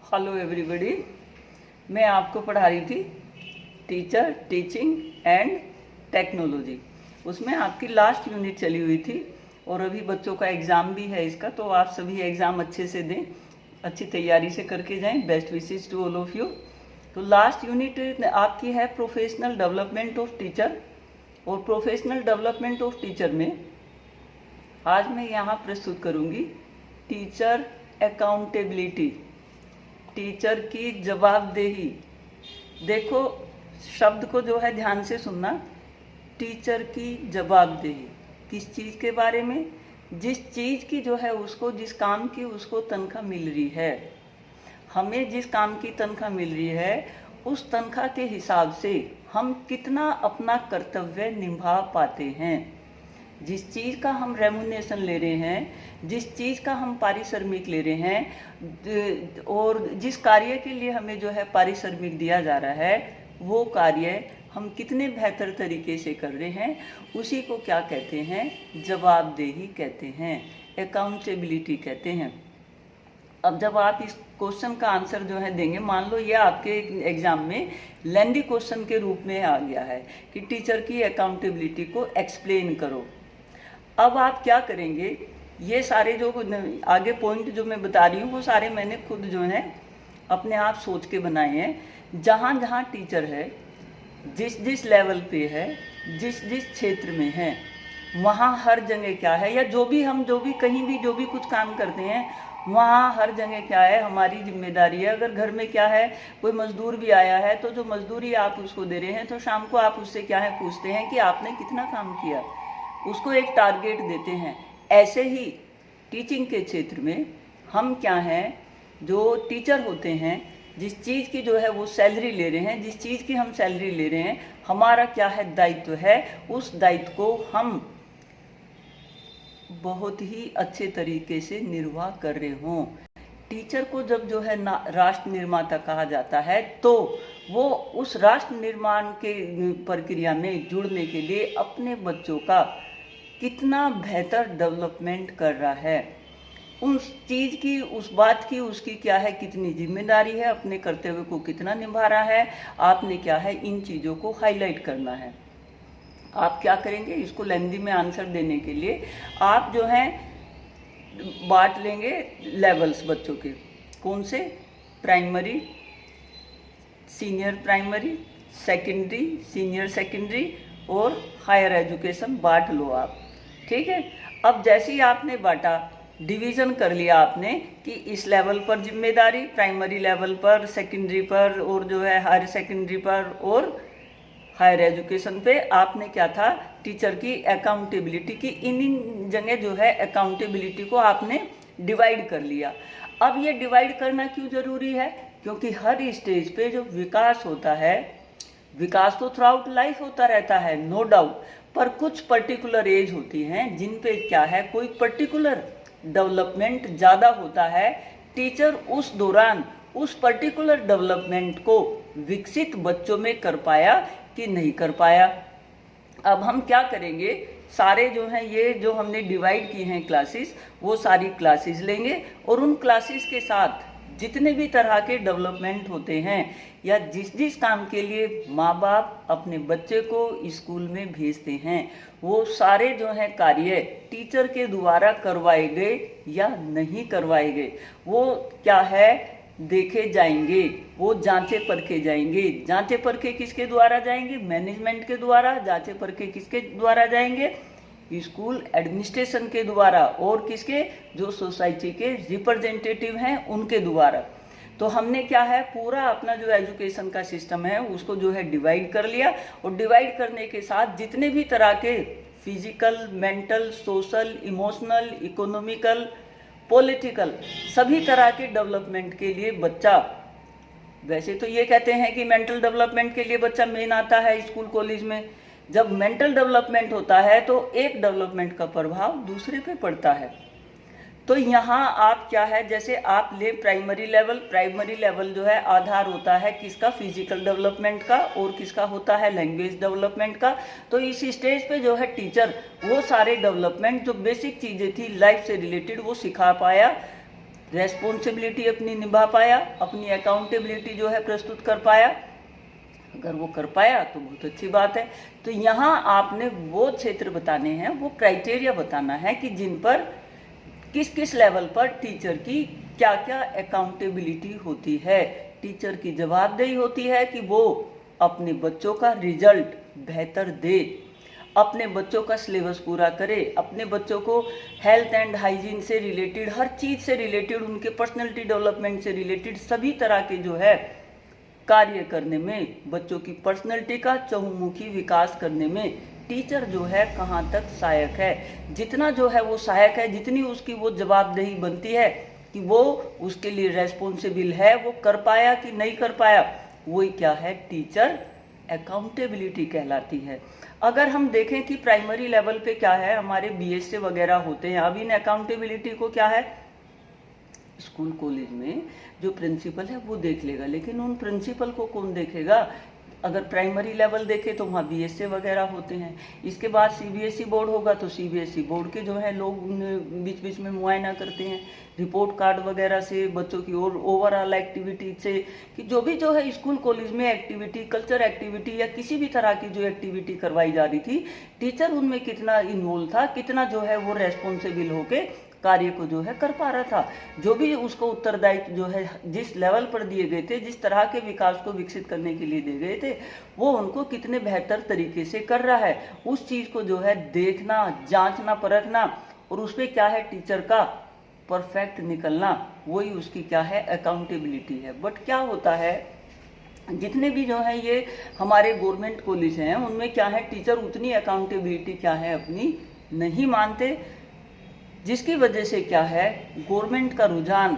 Hello everybody. मैं आपको पढ़ा रही थी टीचर, टीचिंग एंड टेक्नोलॉजी। उसमें आपकी लास्ट यूनिट चली हुई थी और अभी बच्चों का एग्ज़ाम भी है इसका, तो आप सभी एग्ज़ाम अच्छे से दें, अच्छी तैयारी से करके जाएं। Best wishes to all of you. तो लास्ट यूनिट आपकी है प्रोफेशनल डेवलपमेंट ऑफ टीचर, और प्रोफेशनल डेवलपमेंट ऑफ टीचर में आज मैं यहाँ प्रस्तुत करूँगी टीचर अकाउंटेबिलिटी, टीचर की जवाबदेही। देखो शब्द को जो है ध्यान से सुनना। टीचर की जवाबदेही किस चीज़ के बारे में? जिस चीज़ की जो है उसको, जिस काम की उसको तनख्वाह मिल रही है। हमें जिस काम की तनख्वाह मिल रही है उस तनख्वाह के हिसाब से हम कितना अपना कर्तव्य निभा पाते हैं। जिस चीज़ का हम रेमुनेशन ले रहे हैं, जिस चीज़ का हम पारिश्रमिक ले रहे हैं, और जिस कार्य के लिए हमें जो है पारिश्रमिक दिया जा रहा है, वो कार्य हम कितने बेहतर तरीके से कर रहे हैं, उसी को क्या कहते हैं? जवाबदेही कहते हैं, अकाउंटेबिलिटी कहते हैं। अब जब आप इस क्वेश्चन का आंसर जो है देंगे, मान लो ये आपके एग्जाम में लेंदी क्वेश्चन के रूप में आ गया है कि टीचर की अकाउंटेबिलिटी को एक्सप्लेन करो। अब आप क्या करेंगे? ये सारे जो आगे पॉइंट जो मैं बता रही हूँ वो सारे मैंने खुद जो है अपने आप सोच के बनाए हैं। जहाँ जहाँ टीचर है, जिस जिस लेवल पे है, जिस जिस क्षेत्र में है, वहाँ हर जगह क्या है, या जो भी हम कहीं भी जो भी कुछ काम करते हैं, वहाँ हर जगह क्या है, हमारी जिम्मेदारी है। अगर घर में क्या है, कोई मजदूर भी आया है तो जो मजदूरी आप उसको दे रहे हैं, तो शाम को आप उससे क्या है पूछते हैं कि आपने कितना काम किया, उसको एक टारगेट देते हैं। ऐसे ही टीचिंग के क्षेत्र में हम क्या हैं, जो टीचर होते हैं, जिस चीज़ की जो है वो सैलरी ले रहे हैं, जिस चीज़ की हम सैलरी ले रहे हैं, हमारा क्या है दायित्व है, उस दायित्व को हम बहुत ही अच्छे तरीके से निर्वाह कर रहे हों। टीचर को जब जो है राष्ट्र निर्माता कहा जाता है, तो वो उस राष्ट्र निर्माण के प्रक्रिया में जुड़ने के लिए अपने बच्चों का कितना बेहतर डेवलपमेंट कर रहा है, उस चीज़ की, उस बात की, उसकी क्या है, कितनी जिम्मेदारी है, अपने कर्तव्य को कितना निभा रहा है, आपने क्या है इन चीज़ों को हाईलाइट करना है। आप क्या करेंगे? इसको लेंदी में आंसर देने के लिए आप जो है बांट लेंगे लेवल्स बच्चों के। कौन से? Primary, senior primary, secondary, senior secondary और हायर एजुकेशन बांट लो आप। ठीक है। अब जैसे ही आपने बांटा, डिवीज़न कर लिया आपने कि इस लेवल पर जिम्मेदारी, प्राइमरी लेवल पर, सेकेंडरी पर, और जो है हायर सेकेंडरी पर और हायर एजुकेशन पे आपने क्या था, टीचर की अकाउंटेबिलिटी की इन जगह जो है अकाउंटेबिलिटी को आपने डिवाइड कर लिया। अब ये डिवाइड करना क्यों ज़रूरी है? क्योंकि हर स्टेज पे जो विकास होता है, विकास तो थ्रू आउट लाइफ होता रहता है, नो डाउट, पर कुछ पर्टिकुलर एज होती हैं जिन पे क्या है, कोई पर्टिकुलर डेवलपमेंट ज़्यादा होता है। टीचर उस दौरान उस पर्टिकुलर डेवलपमेंट को विकसित बच्चों में कर पाया कि नहीं कर पाया। अब हम क्या करेंगे, सारे जो हैं ये जो हमने डिवाइड की हैं क्लासेस, वो सारी क्लासेस लेंगे और उन क्लासेस के साथ जितने भी तरह के डेवलपमेंट होते हैं, या जिस जिस काम के लिए माँ बाप अपने बच्चे को स्कूल में भेजते हैं, वो सारे जो हैं कार्य टीचर के द्वारा करवाए गए या नहीं करवाए गए, वो क्या है देखे जाएंगे, वो जांचे परखे जाएंगे। जांचे परखे किसके द्वारा जाएंगे? मैनेजमेंट के द्वारा। जांचे परखे किसके द्वारा जाएंगे? स्कूल एडमिनिस्ट्रेशन के द्वारा, और किसके? जो सोसाइटी के रिप्रेजेंटेटिव हैं उनके द्वारा। तो हमने क्या है, पूरा अपना जो एजुकेशन का सिस्टम है उसको जो है डिवाइड कर लिया, और डिवाइड करने के साथ जितने भी तरह के physical, mental, social, emotional, economical, political, सभी तरह के डेवलपमेंट के लिए बच्चा, वैसे तो ये कहते हैं कि मेंटल डेवलपमेंट के लिए बच्चा मेन आता है स्कूल कॉलेज में। जब मेंटल डेवलपमेंट होता है तो एक डेवलपमेंट का प्रभाव दूसरे पे पड़ता है। तो यहाँ आप क्या है, जैसे आप ले प्राइमरी लेवल जो है आधार होता है किसका? फिजिकल डेवलपमेंट का, और किसका होता है? लैंग्वेज डेवलपमेंट का। तो इस स्टेज पे जो है टीचर वो सारे डेवलपमेंट, जो बेसिक चीज़ें थी लाइफ से रिलेटेड, वो सिखा पाया रेस्पॉन्सिबिलिटी अपनी निभा पाया, अपनी अकाउंटेबिलिटी जो है प्रस्तुत कर पाया। अगर वो कर पाया तो बहुत अच्छी बात है। तो यहाँ आपने वो क्षेत्र बताने हैं, वो क्राइटेरिया बताना है कि जिन पर किस किस लेवल पर टीचर की क्या क्या अकाउंटेबिलिटी होती है। टीचर की जवाबदेही होती है कि वो अपने बच्चों का रिजल्ट बेहतर दे, अपने बच्चों का सिलेबस पूरा करे, अपने बच्चों को हेल्थ एंड हाइजीन से रिलेटेड, हर चीज़ से रिलेटेड, उनके पर्सनैलिटी डेवलपमेंट से रिलेटेड सभी तरह के जो है कार्य करने में, बच्चों की पर्सनैलिटी का चहुमुखी विकास करने में टीचर जो है कहाँ तक सहायक है। जितना जो है वो सहायक है, जितनी उसकी वो जवाबदेही बनती है कि वो उसके लिए रेस्पॉन्सिबल है, वो कर पाया कि नहीं कर पाया, वही क्या है, टीचर अकाउंटेबिलिटी कहलाती है। अगर हम देखें कि प्राइमरी लेवल पे क्या है, हमारे बीएससी वगैरह होते हैं, अब इन अकाउंटेबिलिटी को क्या है, स्कूल कॉलेज में जो प्रिंसिपल है वो देख लेगा, लेकिन उन प्रिंसिपल को कौन देखेगा। अगर प्राइमरी लेवल देखे तो वहाँ बीएससी वगैरह होते हैं, इसके बाद सीबीएसई बोर्ड होगा तो सीबीएसई बोर्ड के जो है लोग बीच बीच में मुआयना करते हैं, रिपोर्ट कार्ड वगैरह से, बच्चों की और ओवरऑल एक्टिविटी से, कि जो भी जो है स्कूल कॉलेज में एक्टिविटी, कल्चर एक्टिविटी या किसी भी तरह की जो एक्टिविटी करवाई जा रही थी, टीचर उनमें कितना इन्वॉल्व था, कितना जो है वो रेस्पॉन्सिबल होके कार्य को जो है कर पा रहा था, जो भी उसको उत्तरदायित्व जो है जिस लेवल पर दिए गए थे, जिस तरह के विकास को विकसित करने के लिए दिए गए थे, वो उनको कितने बेहतर तरीके से कर रहा है, उस चीज़ को जो है देखना, जांचना, परखना, और उस पर क्या है टीचर का परफेक्ट निकलना, वही उसकी क्या है अकाउंटेबिलिटी है। बट क्या होता है, जितने भी जो है ये हमारे गवर्नमेंट कॉलेज हैं उनमें क्या है, टीचर उतनी अकाउंटेबिलिटी क्या है अपनी नहीं मानते, जिसकी वजह से क्या है, गवर्नमेंट का रुझान,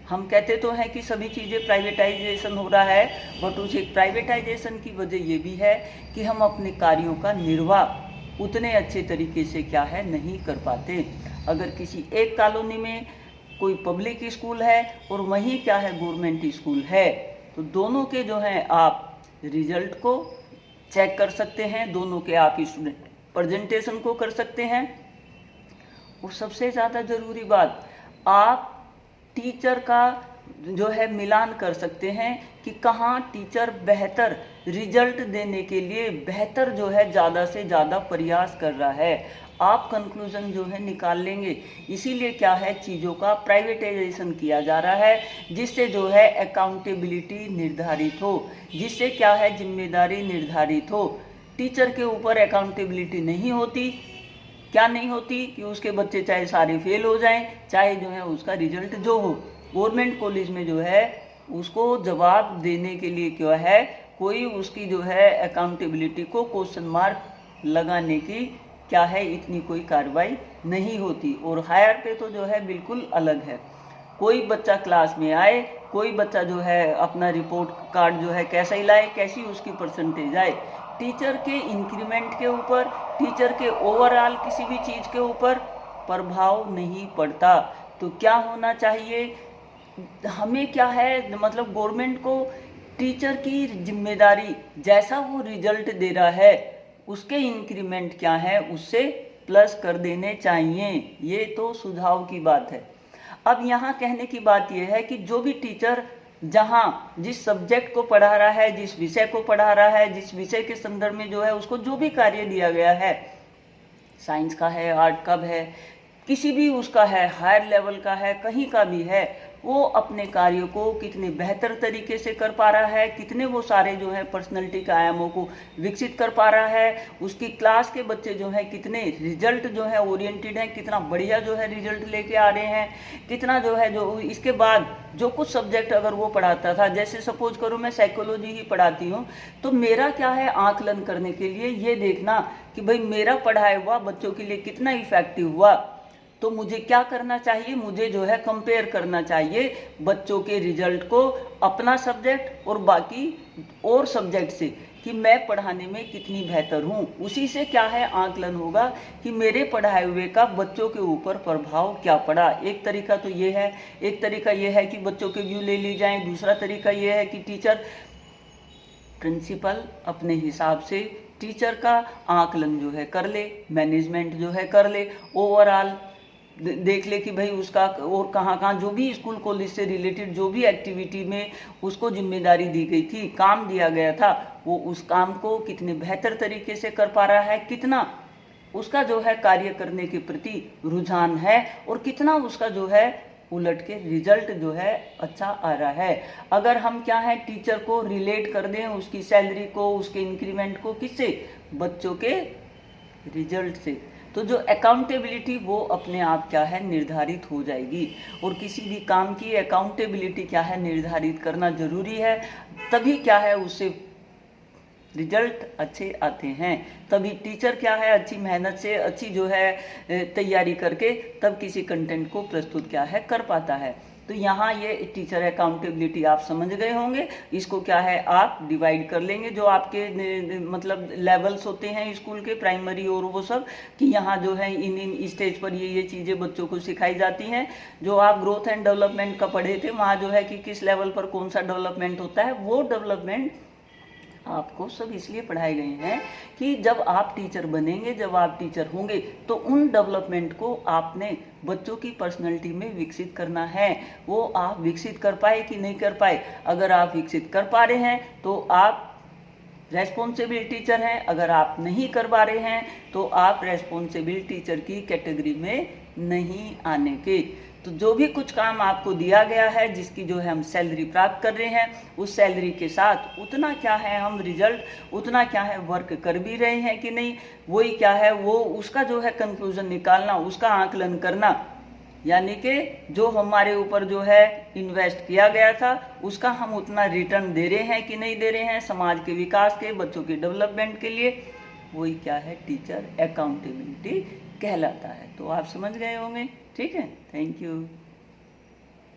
हम कहते तो हैं कि सभी चीज़ें प्राइवेटाइजेशन हो रहा है, बट उस एक प्राइवेटाइजेशन की वजह ये भी है कि हम अपने कार्यों का निर्वाह उतने अच्छे तरीके से क्या है नहीं कर पाते। अगर किसी एक कॉलोनी में कोई पब्लिक स्कूल है और वहीं क्या है गवर्नमेंट स्कूल है, तो दोनों के जो हैं आप रिजल्ट को चेक कर सकते हैं, दोनों के आप स्टूडेंट प्रेजेंटेशन को कर सकते हैं, और सबसे ज़्यादा ज़रूरी बात, आप टीचर का जो है मिलान कर सकते हैं कि कहाँ टीचर बेहतर रिजल्ट देने के लिए बेहतर जो है ज़्यादा से ज़्यादा प्रयास कर रहा है, आप कंक्लूजन जो है निकाल लेंगे। इसीलिए क्या है, चीज़ों का प्राइवेटाइजेशन किया जा रहा है, जिससे जो है अकाउंटेबिलिटी निर्धारित हो, जिससे क्या है जिम्मेदारी निर्धारित हो। टीचर के ऊपर अकाउंटेबिलिटी नहीं होती, क्या नहीं होती कि उसके बच्चे चाहे सारे फेल हो जाएं, चाहे जो है उसका रिजल्ट जो हो, गवर्नमेंट कॉलेज में जो है उसको जवाब देने के लिए क्या है, कोई उसकी जो है अकाउंटेबिलिटी को क्वेश्चन मार्क लगाने की क्या है इतनी कोई कार्रवाई नहीं होती। और हायर पे तो जो है बिल्कुल अलग है, कोई बच्चा क्लास में आए, कोई बच्चा जो है अपना रिपोर्ट कार्ड जो है कैसा ही लाए, कैसी उसकी परसेंटेज आए, टीचर के इंक्रीमेंट के ऊपर, टीचर के ओवरऑल किसी भी चीज़ के ऊपर प्रभाव नहीं पड़ता। तो क्या होना चाहिए, हमें क्या है, मतलब गवर्नमेंट को टीचर की जिम्मेदारी, जैसा वो रिजल्ट दे रहा है उसके इंक्रीमेंट क्या है उससे प्लस कर देने चाहिए। ये तो सुझाव की बात है। अब यहाँ कहने की बात यह है कि जो भी टीचर जहाँ जिस सब्जेक्ट को पढ़ा रहा है, जिस विषय को पढ़ा रहा है, जिस विषय के संदर्भ में जो है उसको जो भी कार्य दिया गया है, साइंस का है, आर्ट का है, किसी भी उसका है, हायर लेवल का है, कहीं का भी है, वो अपने कार्यों को कितने बेहतर तरीके से कर पा रहा है, कितने वो सारे जो है पर्सनैलिटी के आयामों को विकसित कर पा रहा है, उसकी क्लास के बच्चे जो हैं कितने रिजल्ट जो है ओरिएंटेड हैं, कितना बढ़िया जो है रिजल्ट लेके आ रहे हैं, कितना जो है जो इसके बाद जो कुछ सब्जेक्ट अगर वो पढ़ाता था, जैसे सपोज करो मैं साइकोलॉजी ही पढ़ाती हूँ, तो मेरा क्या है आकलन करने के लिए ये देखना कि भाई मेरा पढ़ाया हुआ बच्चों के लिए कितना इफेक्टिव हुआ, तो मुझे क्या करना चाहिए, मुझे जो है कंपेयर करना चाहिए बच्चों के रिजल्ट को अपना सब्जेक्ट और बाकी और सब्जेक्ट से, कि मैं पढ़ाने में कितनी बेहतर हूँ। उसी से क्या है आकलन होगा कि मेरे पढ़ाए हुए का बच्चों के ऊपर प्रभाव क्या पड़ा। एक तरीका तो ये है, एक तरीका ये है कि बच्चों के व्यू ले ली जाएं, दूसरा तरीका ये है कि टीचर प्रिंसिपल अपने हिसाब से टीचर का आकलन जो है कर ले, मैनेजमेंट जो है कर ले, ओवरऑल देख ले कि भाई उसका और कहाँ कहाँ जो भी स्कूल कॉलेज से रिलेटेड जो भी एक्टिविटी में उसको जिम्मेदारी दी गई थी, काम दिया गया था, वो उस काम को कितने बेहतर तरीके से कर पा रहा है, कितना उसका जो है कार्य करने के प्रति रुझान है, और कितना उसका जो है उलट के रिजल्ट जो है अच्छा आ रहा है। अगर हम क्या है टीचर को रिलेट कर दें उसकी सैलरी को, उसके इंक्रीमेंट को, किससे, बच्चों के रिजल्ट से, तो जो अकाउंटेबिलिटी वो अपने आप क्या है निर्धारित हो जाएगी। और किसी भी काम की अकाउंटेबिलिटी क्या है निर्धारित करना जरूरी है, तभी क्या है उससे रिजल्ट अच्छे आते हैं। तभी टीचर क्या है अच्छी मेहनत से, अच्छी जो है तैयारी करके तब किसी कंटेंट को प्रस्तुत क्या है कर पाता है। तो यहाँ ये टीचर अकाउंटेबिलिटी आप समझ गए होंगे। इसको क्या है आप डिवाइड कर लेंगे, जो आपके मतलब लेवल्स होते हैं स्कूल के, प्राइमरी और वो सब, कि यहाँ जो है इन स्टेज पर ये चीज़ें बच्चों को सिखाई जाती हैं। जो आप ग्रोथ एंड डेवलपमेंट का पढ़े थे वहाँ जो है कि किस लेवल पर कौन सा डेवलपमेंट होता है, वो डेवलपमेंट आपको सब इसलिए पढ़ाए गए हैं कि जब आप टीचर बनेंगे, जब आप टीचर होंगे, तो उन डेवलपमेंट को आपने बच्चों की पर्सनैलिटी में विकसित करना है। वो आप विकसित कर पाए कि नहीं कर पाए, अगर आप विकसित कर पा रहे हैं तो आप रेस्पॉन्सिबल टीचर हैं, अगर आप नहीं कर पा रहे हैं तो आप रेस्पॉन्सिबल टीचर की कैटेगरी में नहीं आने के। तो जो भी कुछ काम आपको दिया गया है, जिसकी जो है हम सैलरी प्राप्त कर रहे हैं, उस सैलरी के साथ उतना क्या है हम रिजल्ट, उतना क्या है वर्क कर भी रहे हैं कि नहीं, वही क्या है वो उसका जो है कंक्लूजन निकालना, उसका आकलन करना, यानी कि जो हमारे ऊपर जो है इन्वेस्ट किया गया था उसका हम उतना रिटर्न दे रहे हैं कि नहीं दे रहे हैं समाज के विकास के, बच्चों के डेवलपमेंट के लिए, वही क्या है टीचर अकाउंटेबिलिटी कहलाता है। तो आप समझ गए होंगे, ठीक है, थैंक यू।